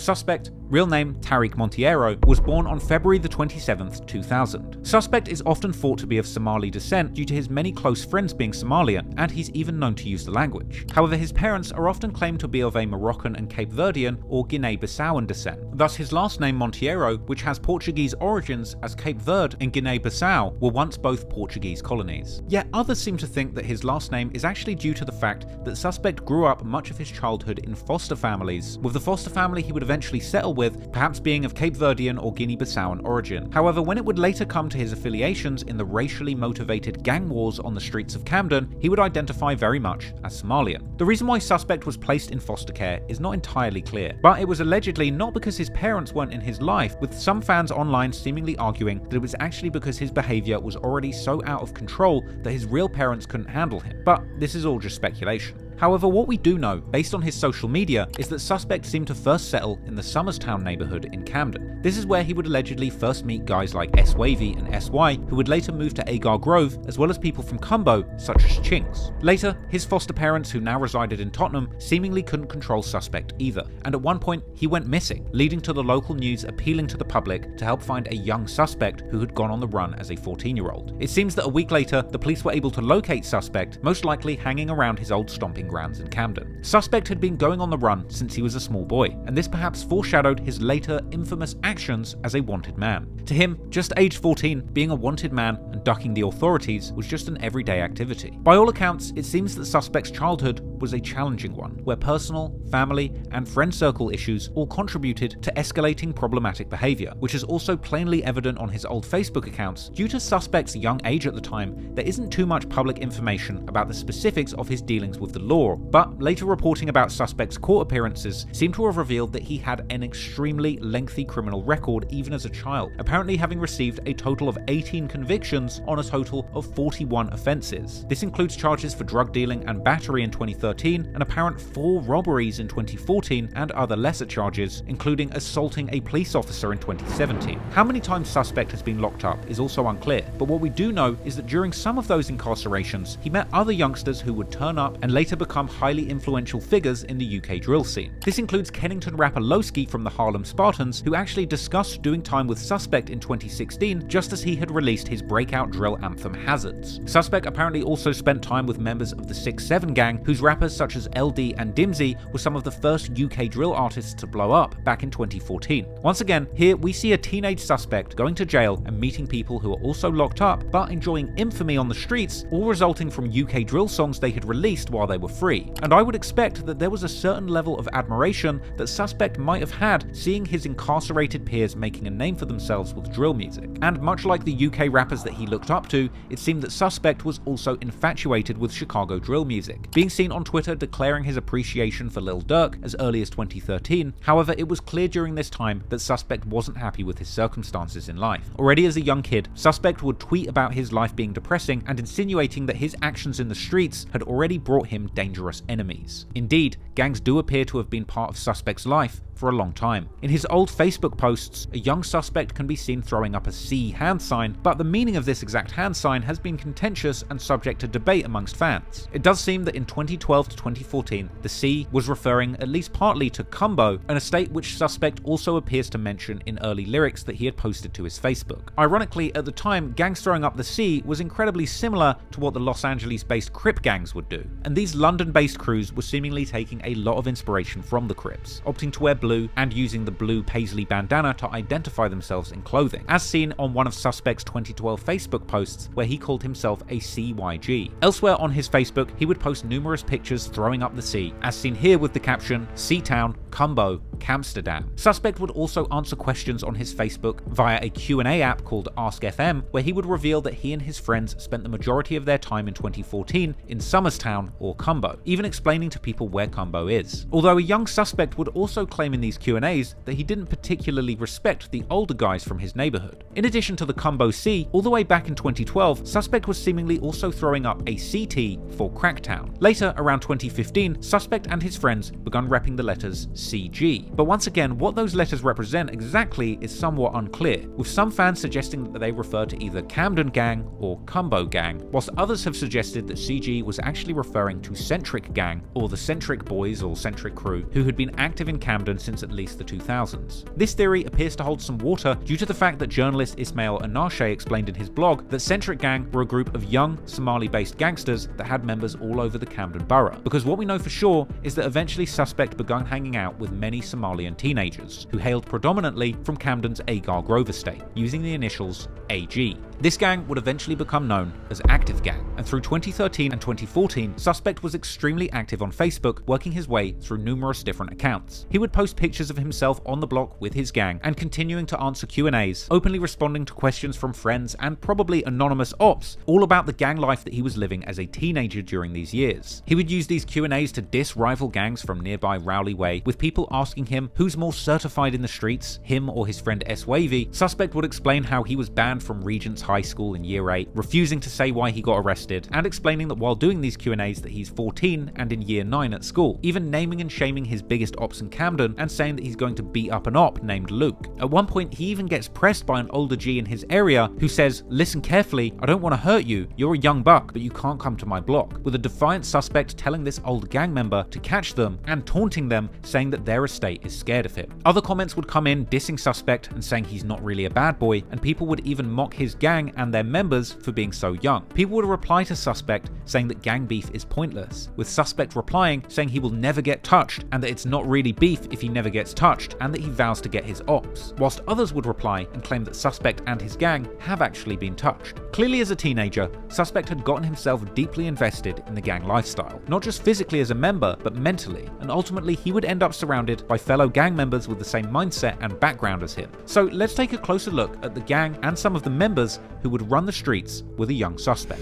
Suspect, real name Tariq Monteiro, was born on February the 27th, 2000. Suspect is often thought to be of Somali descent due to his many close friends being Somalian, and he's even known to use the language. However, his parents are often claimed to be of a Moroccan and Cape Verdean or Guinea-Bissauan descent. Thus, his last name Monteiro, which has Portuguese origins, as Cape Verde and Guinea-Bissau were once both Portuguese colonies. Yet others seem to think that his last name is actually due to the fact that Suspect grew up much of his childhood in foster families, with the foster family he would eventually settle with perhaps being of Cape Verdean or Guinea-Bissauan origin. However, when it would later come to his affiliations in the racially motivated gang wars on the streets of Camden, he would identify very much as Somalian. The reason why Suspect was placed in foster care is not entirely clear, but it was allegedly not because his parents weren't in his life, with some fans online seemingly arguing that it was actually because his behaviour was already so out of control that his real parents couldn't handle him. But this is all just speculation. However, what we do know, based on his social media, is that Suspect seemed to first settle in the Somerstown neighbourhood in Camden. This is where he would allegedly first meet guys like S-Wavy and S-Y, who would later move to Agar Grove, as well as people from Cumbo, such as Chinks. Later, his foster parents, who now resided in Tottenham, seemingly couldn't control Suspect either, and at one point, he went missing, leading to the local news appealing to the public to help find a young Suspect who had gone on the run as a 14-year-old. It seems that a week later, the police were able to locate Suspect, most likely hanging around his old stomping grounds in Camden. Suspect had been going on the run since he was a small boy, and this perhaps foreshadowed his later infamous actions as a wanted man. To him, just age 14, being a wanted man and ducking the authorities was just an everyday activity. By all accounts, it seems that Suspect's childhood was a challenging one, where personal, family, and friend circle issues all contributed to escalating problematic behaviour, which is also plainly evident on his old Facebook accounts. Due to Suspect's young age at the time, there isn't too much public information about the specifics of his dealings with the law, but later reporting about Suspect's court appearances seem to have revealed that he had an extremely lengthy criminal record even as a child, apparently having received a total of 18 convictions on a total of 41 offences. This includes charges for drug dealing and battery in 2013, an apparent 4 robberies in 2014, and other lesser charges, including assaulting a police officer in 2017. How many times Suspect has been locked up is also unclear, but what we do know is that during some of those incarcerations, he met other youngsters who would turn up and later become highly influential figures in the UK drill scene. This includes Kennington rapper Lowski from the Harlem Spartans, who actually discussed doing time with Suspect in 2016 just as he had released his breakout drill anthem Hazards. Suspect apparently also spent time with members of the 6-7 gang, whose rappers such as LD and Dimsy were some of the first UK drill artists to blow up back in 2014. Once again, here we see a teenage Suspect going to jail and meeting people who are also locked up but enjoying infamy on the streets, all resulting from UK drill songs they had released while they were free. And I would expect that there was a certain level of admiration that Suspect might have had seeing his incarcerated peers making a name for themselves with drill music. And much like the UK rappers that he looked up to, it seemed that Suspect was also infatuated with Chicago drill music, being seen on Twitter declaring his appreciation for Lil Durk as early as 2013. However, it was clear during this time that Suspect wasn't happy with his circumstances in life. Already as a young kid, Suspect would tweet about his life being depressing and insinuating that his actions in the streets had already brought him dangerous enemies. Indeed, gangs do appear to have been part of Suspect's life for a long time. In his old Facebook posts, a young Suspect can be seen throwing up a C hand sign, but the meaning of this exact hand sign has been contentious and subject to debate amongst fans. It does seem that in 2012 to 2014, the C was referring at least partly to Cumbo, an estate which Suspect also appears to mention in early lyrics that he had posted to his Facebook. Ironically, at the time, gangs throwing up the C was incredibly similar to what the Los Angeles-based Crip gangs would do, and these London-based crews were seemingly taking a lot of inspiration from the Crips, opting to wear blue and using the blue paisley bandana to identify themselves in clothing, as seen on one of Suspect's 2012 Facebook posts where he called himself a CYG. Elsewhere on his Facebook, he would post numerous pictures throwing up the C, as seen here with the caption, Seatown, Cumbo, Camsterdam. Suspect would also answer questions on his Facebook via a Q&A app called Ask FM, where he would reveal that he and his friends spent the majority of their time in 2014 in Somerstown or Cumbo, even explaining to people where Cumbo is. Although a young Suspect would also claim in these Q&As that he didn't particularly respect the older guys from his neighbourhood. In addition to the Cumbo C, all the way back in 2012, Suspect was seemingly also throwing up a CT for Cracktown. Later, around 2015, Suspect and his friends begun repping the letters CG. But once again, what those letters represent exactly is somewhat unclear, with some fans suggesting that they refer to either Camden Gang or Cumbo Gang, whilst others have suggested that CG was actually referring to Centric Gang, or the Centric Boys or Centric Crew, who had been active in Camden since at least the 2000s. This theory appears to hold some water due to the fact that journalist Ismail Anashe explained in his blog that Centric Gang were a group of young Somali-based gangsters that had members all over the Camden borough, because what we know for sure is that eventually Suspect began hanging out with many Somalian teenagers, who hailed predominantly from Camden's Agar Grove estate, using the initials AG. This gang would eventually become known as Active Gang, and through 2013 and 2014, Suspect was extremely active on Facebook, working his way through numerous different accounts. He would post pictures of himself on the block with his gang, and continuing to answer Q&As, openly responding to questions from friends and probably anonymous ops, all about the gang life that he was living as a teenager during these years. He would use these Q&As to diss rival gangs from nearby Rowley Way, with people asking him who's more certified in the streets, him or his friend S-Wavy. Suspect would explain how he was banned from Regent's High School in year 8, refusing to say why he got arrested, and explaining that while doing these Q&As that he's 14 and in year 9 at school, even naming and shaming his biggest ops in Camden and saying that he's going to beat up an op named Luke. At one point, he even gets pressed by an older G in his area who says, "Listen carefully, I don't want to hurt you, you're a young buck, but you can't come to my block," with a defiant Suspect telling this old gang member to catch them and taunting them, saying that their estate is scared of him. Other comments would come in dissing Suspect and saying he's not really a bad boy, and people would even mock his gang and their members for being so young. People would reply to Suspect saying that gang beef is pointless, with Suspect replying saying he will never get touched and that it's not really beef if he never gets touched, and that he vows to get his ops, whilst others would reply and claim that Suspect and his gang have actually been touched. Clearly, as a teenager, Suspect had gotten himself deeply invested in the gang lifestyle, not just physically as a member, but mentally, and ultimately he would end up surrounded by fellow gang members with the same mindset and background as him. So let's take a closer look at the gang and some of the members who would run the streets with a young Suspect.